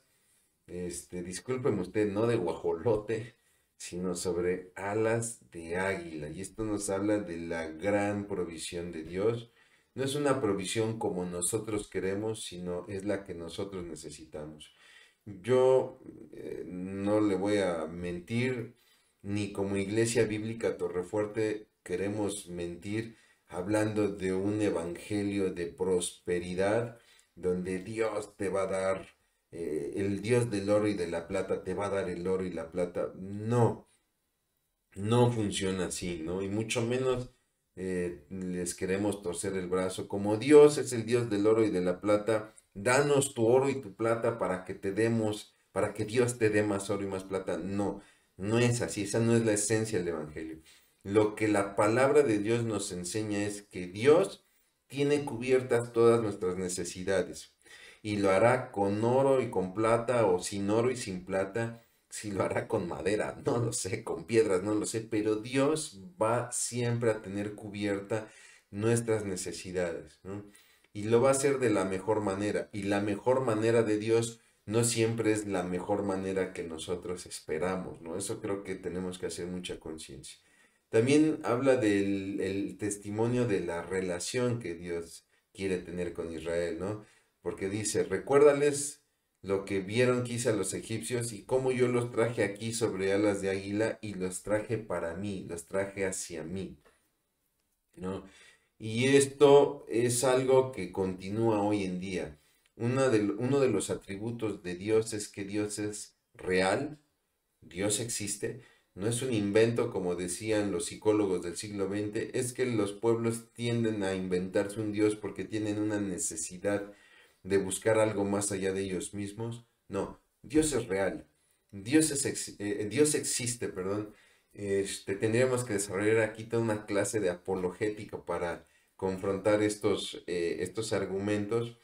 discúlpeme usted, no de guajolote, sino sobre alas de águila. Y esto nos habla de la gran provisión de Dios. No es una provisión como nosotros queremos, sino es la que nosotros necesitamos. Yo no le voy a mentir, ni como Iglesia Bíblica Torrefuerte queremos mentir hablando de un evangelio de prosperidad, donde Dios te va a dar, el Dios del oro y de la plata te va a dar el oro y la plata. No, no funciona así, ¿no? Y mucho menos les queremos torcer el brazo. Como Dios es el Dios del oro y de la plata, danos tu oro y tu plata para que te demos, para que Dios te dé más oro y más plata. No, no es así, esa no es la esencia del Evangelio. Lo que la palabra de Dios nos enseña es que Dios tiene cubiertas todas nuestras necesidades y lo hará con oro y con plata o sin oro y sin plata, si lo hará con madera, no lo sé, con piedras, no lo sé, pero Dios va siempre a tener cubierta nuestras necesidades, ¿no? Y lo va a hacer de la mejor manera. Y la mejor manera de Dios no siempre es la mejor manera que nosotros esperamos, ¿no? Eso creo que tenemos que hacer mucha conciencia. También habla del el testimonio de la relación que Dios quiere tener con Israel, ¿no? Porque dice, recuérdales lo que vieron que hice a los egipcios y cómo yo los traje aquí sobre alas de águila y los traje para mí, los traje hacia mí, ¿no? Y esto es algo que continúa hoy en día. Uno de los atributos de Dios es que Dios es real, Dios existe, no es un invento como decían los psicólogos del siglo XX, es que los pueblos tienden a inventarse un Dios porque tienen una necesidad de buscar algo más allá de ellos mismos. No, Dios es real, Dios existe, perdón. Tendríamos que desarrollar aquí toda una clase de apologética para confrontar estos argumentos,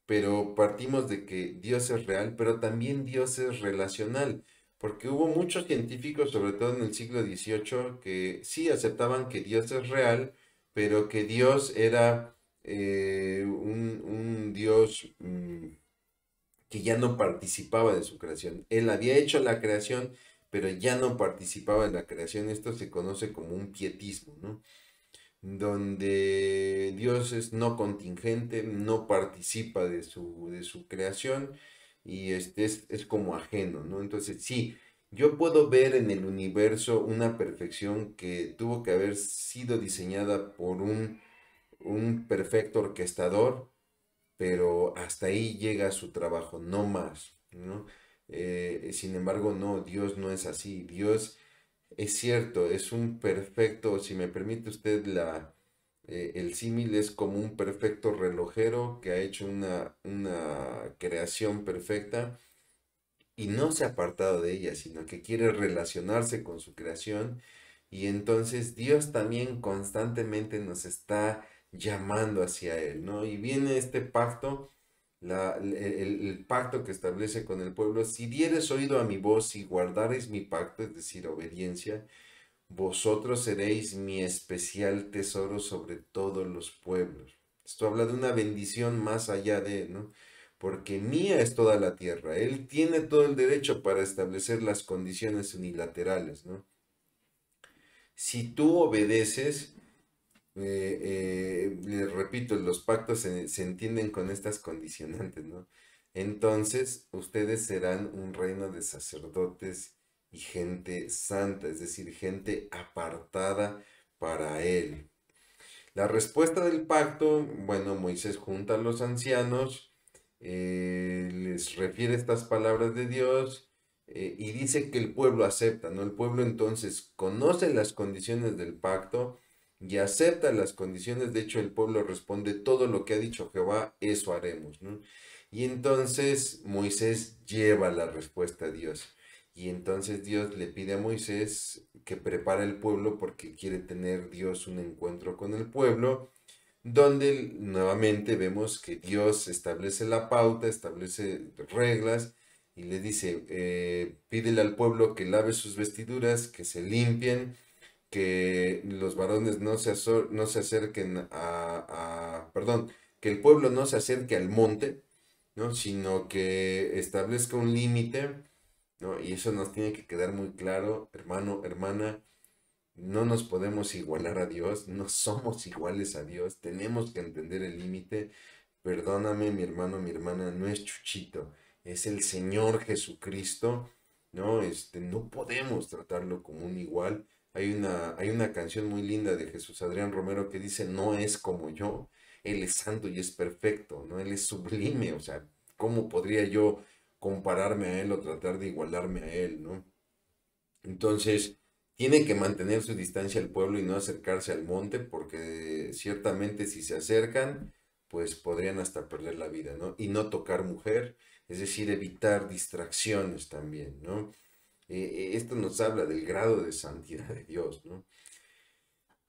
pero partimos de que Dios es real, pero también Dios es relacional. porque hubo muchos científicos, sobre todo en el siglo XVIII, que sí aceptaban que Dios es real, pero que Dios era un Dios que ya no participaba de su creación. Él había hecho la creación, pero ya no participaba en la creación. Esto se conoce como un pietismo, ¿no? Donde Dios es no contingente, no participa de su creación y es como ajeno, ¿no? Entonces, sí, yo puedo ver en el universo una perfección que tuvo que haber sido diseñada por un perfecto orquestador, pero hasta ahí llega su trabajo, no más, ¿no? Sin embargo, no, Dios no es así. Dios es cierto, es un perfecto, si me permite usted el símil, es como un perfecto relojero que ha hecho una creación perfecta y no se ha apartado de ella, sino que quiere relacionarse con su creación. Y entonces Dios también constantemente nos está llamando hacia Él, ¿no? Y viene este pacto, el pacto que establece con el pueblo: si dieres oído a mi voz y guardareis mi pacto, es decir, obediencia, vosotros seréis mi especial tesoro sobre todos los pueblos. Esto habla de una bendición más allá de, ¿no? Porque mía es toda la tierra. Él tiene todo el derecho para establecer las condiciones unilaterales, ¿no? Si tú obedeces, les repito, los pactos se entienden con estas condicionantes, ¿no? Entonces, ustedes serán un reino de sacerdotes y gente santa, es decir, gente apartada para él. La respuesta del pacto: bueno, Moisés junta a los ancianos, les refiere estas palabras de Dios, y dice que el pueblo acepta, ¿no? El pueblo entonces conoce las condiciones del pacto y acepta las condiciones. De hecho, el pueblo responde: todo lo que ha dicho Jehová, eso haremos, ¿no? Y entonces Moisés lleva la respuesta a Dios. Y entonces Dios le pide a Moisés que prepare el pueblo, porque quiere tener Dios un encuentro con el pueblo, donde nuevamente vemos que Dios establece la pauta, establece reglas y le dice: pídele al pueblo que lave sus vestiduras, que se limpien, que los varones no se acerquen perdón, que el pueblo no se acerque al monte, ¿no? Sino que establezca un límite, ¿no? Y eso nos tiene que quedar muy claro, hermano, hermana. No nos podemos igualar a Dios, no somos iguales a Dios, tenemos que entender el límite. Perdóname, mi hermano, mi hermana, no es Chuchito, es el Señor Jesucristo, ¿no? No podemos tratarlo como un igual. Hay una canción muy linda de Jesús Adrián Romero que dice: no es como yo, Él es santo y es perfecto, ¿no? Él es sublime, o sea, ¿cómo podría yo compararme a Él o tratar de igualarme a Él, ¿no? Entonces, tiene que mantener su distancia al pueblo y no acercarse al monte, porque ciertamente si se acercan, pues podrían hasta perder la vida, ¿no? Y no tocar mujer, es decir, evitar distracciones también, ¿no? Esto nos habla del grado de santidad de Dios, ¿no?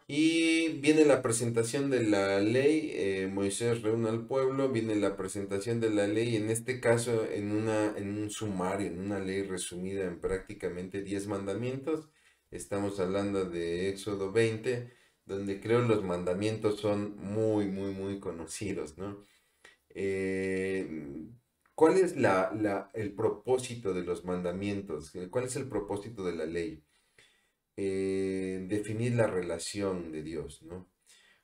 Y viene la presentación de la ley. Moisés reúne al pueblo, viene la presentación de la ley, en este caso en un sumario, en una ley resumida en prácticamente 10 mandamientos. Estamos hablando de Éxodo 20, donde creo los mandamientos son muy, muy, muy conocidos, ¿no? Eh, ¿Cuál es el propósito de los mandamientos? ¿Cuál es el propósito de la ley? Definir la relación de Dios, ¿no?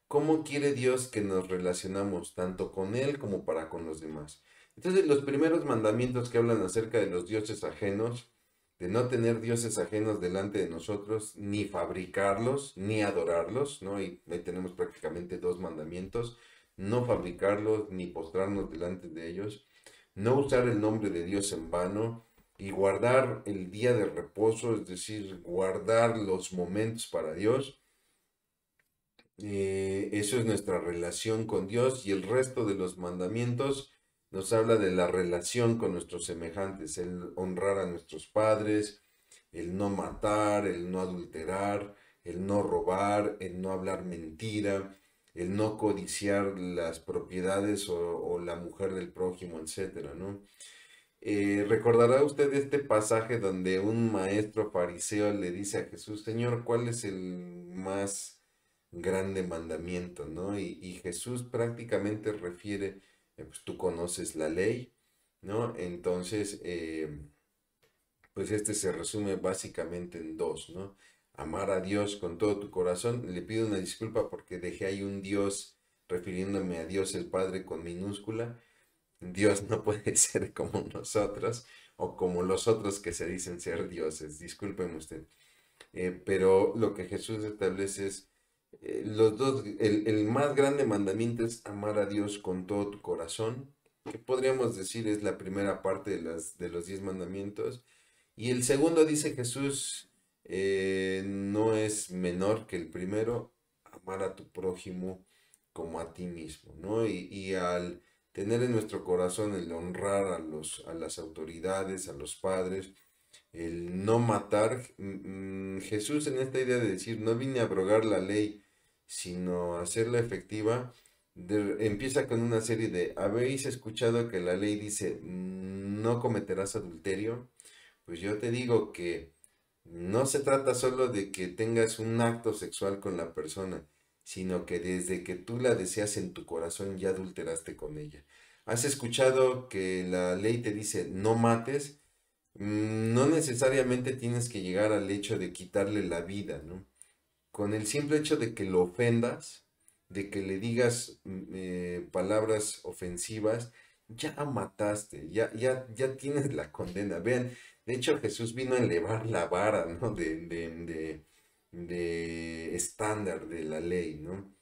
¿Cómo quiere Dios que nos relacionamos tanto con Él como para con los demás? Entonces, los primeros mandamientos que hablan acerca de los dioses ajenos, de no tener dioses ajenos delante de nosotros, ni fabricarlos, ni adorarlos, ¿no? Y ahí tenemos prácticamente dos mandamientos: no fabricarlos, ni postrarnos delante de ellos, no usar el nombre de Dios en vano, y guardar el día de reposo, es decir, guardar los momentos para Dios. Eso es nuestra relación con Dios, y el resto de los mandamientos nos habla de la relación con nuestros semejantes: el honrar a nuestros padres, el no matar, el no adulterar, el no robar, el no hablar mentira, el no codiciar las propiedades o la mujer del prójimo, etcétera, ¿no? Recordará usted este pasaje donde un maestro fariseo le dice a Jesús, Señor, ¿cuál es el más grande mandamiento, ¿no? Y Jesús prácticamente refiere, pues tú conoces la ley, ¿no? Entonces, pues este se resume básicamente en dos, ¿no? Amar a Dios con todo tu corazón. Le pido una disculpa porque dejé ahí un Dios refiriéndome a Dios el Padre con minúscula. Dios no puede ser como nosotros o como los otros que se dicen ser dioses. Discúlpeme usted. Pero lo que Jesús establece es los dos, el más grande mandamiento es amar a Dios con todo tu corazón, que podríamos decir es la primera parte de los 10 mandamientos. Y el segundo, dice Jesús, no es menor que el primero, amar a tu prójimo como a ti mismo, ¿no? Y al tener en nuestro corazón el honrar a las autoridades, a los padres, el no matar, Jesús en esta idea de decir, no vine a abrogar la ley, sino a hacerla efectiva, empieza con una serie de, ¿habéis escuchado que la ley dice, no cometerás adulterio? Pues yo te digo que no se trata solo de que tengas un acto sexual con la persona, sino que desde que tú la deseas en tu corazón ya adulteraste con ella. ¿Has escuchado que la ley te dice no mates? No necesariamente tienes que llegar al hecho de quitarle la vida, ¿no? Con el simple hecho de que lo ofendas, de que le digas palabras ofensivas, ya mataste, ya tienes la condena. Vean, de hecho Jesús vino a elevar la vara, ¿no? De estándar de la ley, ¿no?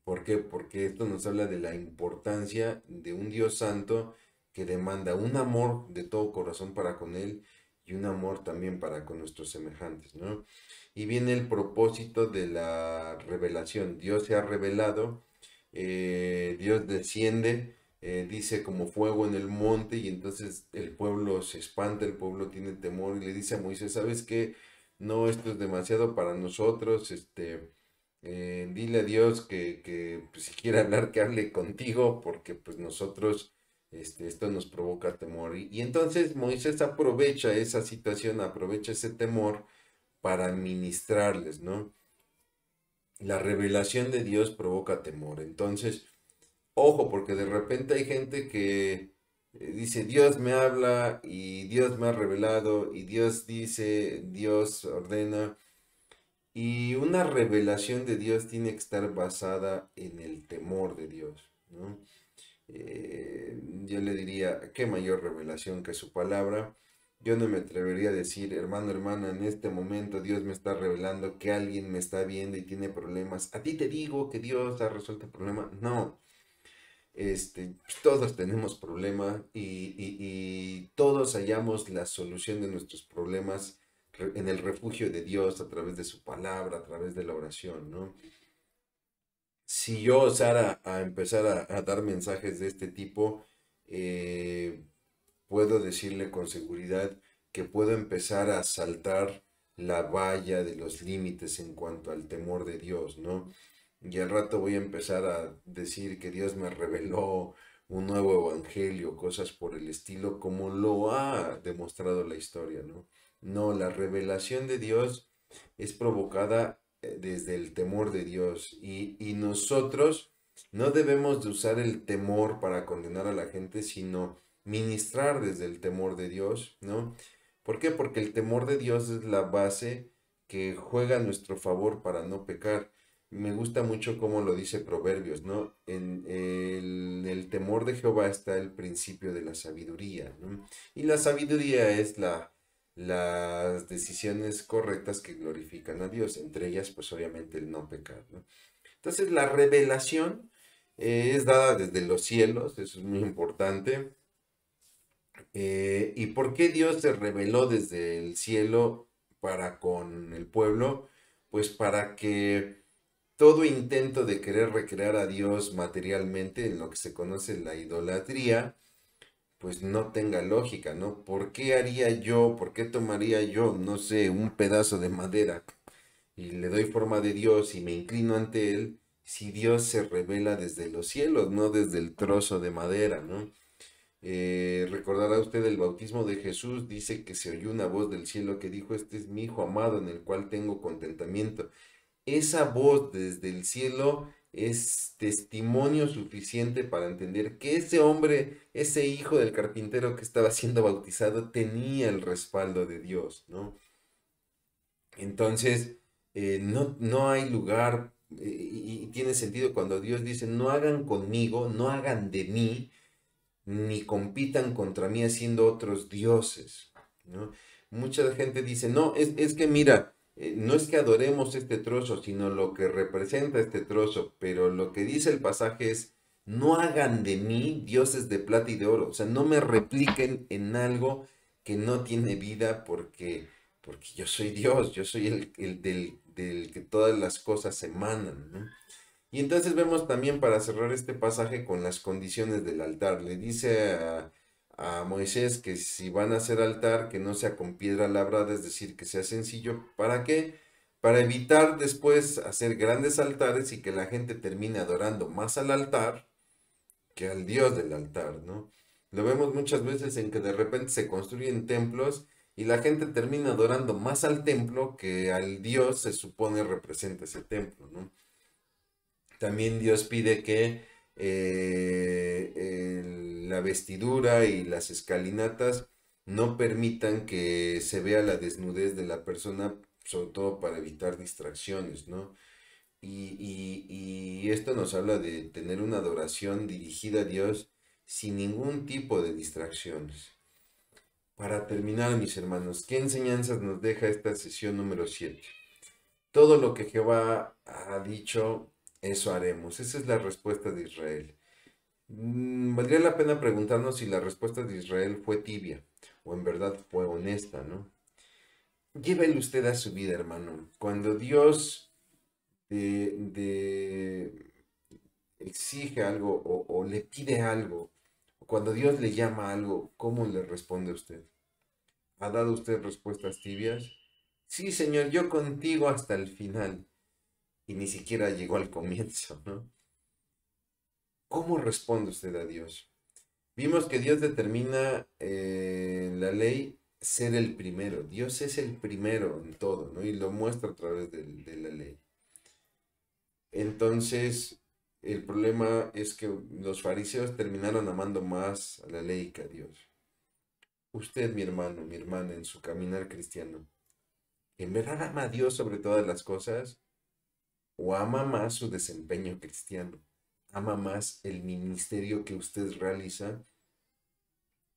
¿Por qué? Porque esto nos habla de la importancia de un Dios santo que demanda un amor de todo corazón para con Él y un amor también para con nuestros semejantes, ¿no? Y viene el propósito de la revelación. Dios se ha revelado, Dios desciende, dice como fuego en el monte y entonces el pueblo se espanta, el pueblo tiene temor y le dice a Moisés, ¿sabes qué? No, esto es demasiado para nosotros, dile a Dios que pues, si quiere hablar, que hable contigo, porque pues nosotros, esto nos provoca temor. Y entonces Moisés aprovecha esa situación, aprovecha ese temor para ministrarles, ¿no? La revelación de Dios provoca temor. Entonces, ojo, porque de repente hay gente que dice, Dios me habla y Dios me ha revelado y Dios dice, Dios ordena. Y una revelación de Dios tiene que estar basada en el temor de Dios, ¿no? Yo le diría, ¿qué mayor revelación que su palabra? Yo no me atrevería a decir, hermano, hermana, en este momento Dios me está revelando que alguien me está viendo y tiene problemas. A ti te digo que Dios ha resuelto el problema. No, todos tenemos problemas y todos hallamos la solución de nuestros problemas en el refugio de Dios a través de su palabra, a través de la oración, ¿no? Si yo osara a empezar a dar mensajes de este tipo, eh, puedo decirle con seguridad que puedo empezar a saltar la valla de los límites en cuanto al temor de Dios, ¿no? Y al rato voy a empezar a decir que Dios me reveló un nuevo evangelio, cosas por el estilo, como lo ha demostrado la historia, ¿no? No, la revelación de Dios es provocada desde el temor de Dios y nosotros no debemos de usar el temor para condenar a la gente, sino ministrar desde el temor de Dios, ¿no? ¿Por qué? Porque el temor de Dios es la base que juega a nuestro favor para no pecar. Me gusta mucho cómo lo dice Proverbios, ¿no? En el temor de Jehová está el principio de la sabiduría, ¿no? Y la sabiduría es las decisiones correctas que glorifican a Dios, entre ellas, pues obviamente el no pecar, ¿no? Entonces, la revelación es dada desde los cielos, eso es muy importante. ¿Y por qué Dios se reveló desde el cielo para con el pueblo? Pues para que todo intento de querer recrear a Dios materialmente, en lo que se conoce la idolatría, pues no tenga lógica, ¿no? ¿Por qué haría yo, por qué tomaría yo, no sé, un pedazo de madera y le doy forma de Dios y me inclino ante él, si Dios se revela desde los cielos, no desde el trozo de madera, ¿no? Recordará usted el bautismo de Jesús, dice que se oyó una voz del cielo que dijo, este es mi hijo amado en el cual tengo contentamiento. Esa voz desde el cielo es testimonio suficiente para entender que ese hombre, ese hijo del carpintero que estaba siendo bautizado, tenía el respaldo de Dios, ¿no? Entonces, no hay lugar, y tiene sentido cuando Dios dice, no hagan conmigo, no hagan de mí, ni compitan contra mí haciendo otros dioses, ¿no? Mucha gente dice, no, es que mira, no es que adoremos este trozo, sino lo que representa este trozo, pero lo que dice el pasaje es, no hagan de mí dioses de plata y de oro, o sea, no me repliquen en algo que no tiene vida porque yo soy Dios, yo soy el del que todas las cosas emanan, ¿no? Y entonces vemos también para cerrar este pasaje con las condiciones del altar. Le dice a Moisés que si van a hacer altar, que no sea con piedra labrada, es decir, que sea sencillo. ¿Para qué? Para evitar después hacer grandes altares y que la gente termine adorando más al altar que al Dios del altar, ¿no? Lo vemos muchas veces en que de repente se construyen templos y la gente termina adorando más al templo que al Dios se supone representa ese templo, ¿no? También Dios pide que la vestidura y las escalinatas no permitan que se vea la desnudez de la persona, sobre todo para evitar distracciones, ¿no? Y esto nos habla de tener una adoración dirigida a Dios sin ningún tipo de distracciones. Para terminar, mis hermanos, ¿qué enseñanzas nos deja esta sesión número 7? Todo lo que Jehová ha dicho, eso haremos. Esa es la respuesta de Israel. Valdría la pena preguntarnos si la respuesta de Israel fue tibia o en verdad fue honesta, ¿no? Llévele usted a su vida, hermano. Cuando Dios exige algo o le pide algo, o cuando Dios le llama algo, ¿cómo le responde usted? ¿Ha dado usted respuestas tibias? Sí, Señor, yo contigo hasta el final. Y ni siquiera llegó al comienzo, ¿no? ¿Cómo responde usted a Dios? Vimos que Dios determina en la ley ser el primero. Dios es el primero en todo, ¿no? Y lo muestra a través de la ley. Entonces, el problema es que los fariseos terminaron amando más a la ley que a Dios. Usted, mi hermano, mi hermana, en su caminar cristiano, ¿en verdad ama a Dios sobre todas las cosas? ¿O ama más su desempeño cristiano? ¿Ama más el ministerio que usted realiza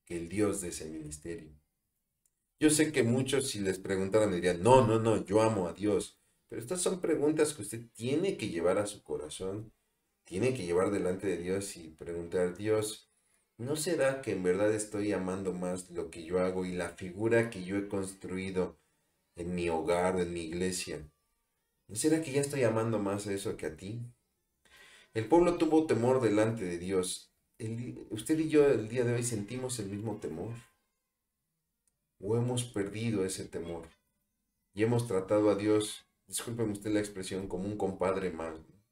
que el Dios de ese ministerio? Yo sé que muchos si les preguntaran dirían, no, no, no, yo amo a Dios. Pero estas son preguntas que usted tiene que llevar a su corazón, tiene que llevar delante de Dios y preguntar, Dios, ¿no será que en verdad estoy amando más lo que yo hago y la figura que yo he construido en mi hogar, en mi iglesia? ¿No será que ya estoy amando más a eso que a ti? El pueblo tuvo temor delante de Dios. Usted y yo el día de hoy sentimos el mismo temor. ¿O hemos perdido ese temor? Y hemos tratado a Dios, discúlpeme usted la expresión, como un compadre más, ¿no?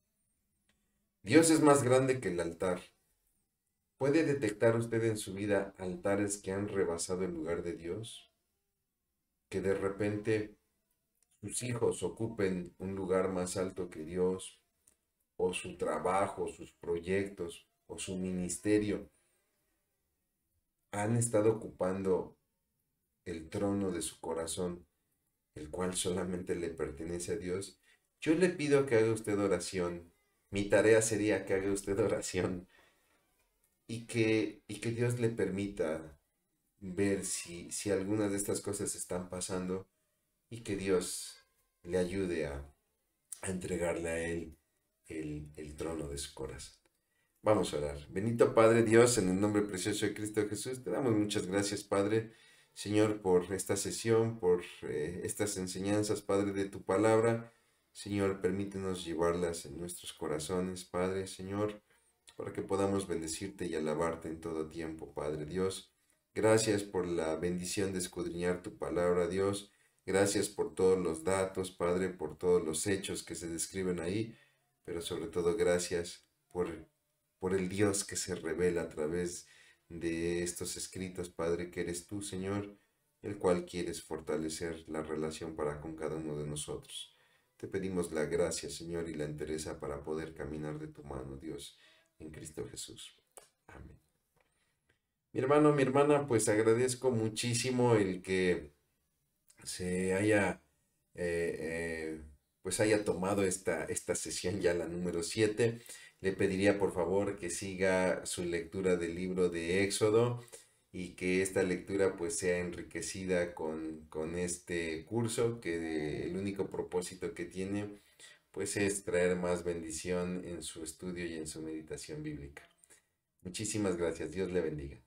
Dios es más grande que el altar. ¿Puede detectar usted en su vida altares que han rebasado el lugar de Dios? Que de repente sus hijos ocupen un lugar más alto que Dios, o su trabajo, sus proyectos, o su ministerio han estado ocupando el trono de su corazón, el cual solamente le pertenece a Dios. Yo le pido que haga usted oración. Mi tarea sería que haga usted oración y que Dios le permita ver si algunas de estas cosas están pasando y que Dios le ayude a entregarle a Él el trono de su corazón. Vamos a orar. Bendito Padre Dios, en el nombre precioso de Cristo Jesús, te damos muchas gracias, Padre, Señor, por esta sesión, por estas enseñanzas, Padre, de tu palabra. Señor, permítenos llevarlas en nuestros corazones, Padre, Señor, para que podamos bendecirte y alabarte en todo tiempo, Padre Dios. Gracias por la bendición de escudriñar tu palabra, Dios. Gracias por todos los datos, Padre, por todos los hechos que se describen ahí, pero sobre todo gracias por el Dios que se revela a través de estos escritos, Padre, que eres tú, Señor, el cual quieres fortalecer la relación para con cada uno de nosotros. Te pedimos la gracia, Señor, y la entereza para poder caminar de tu mano, Dios, en Cristo Jesús. Amén. Mi hermano, mi hermana, pues agradezco muchísimo el que se haya, pues haya tomado esta sesión ya la número 7. Le pediría por favor que siga su lectura del libro de Éxodo y que esta lectura pues sea enriquecida con este curso que el único propósito que tiene pues es traer más bendición en su estudio y en su meditación bíblica. Muchísimas gracias. Dios le bendiga.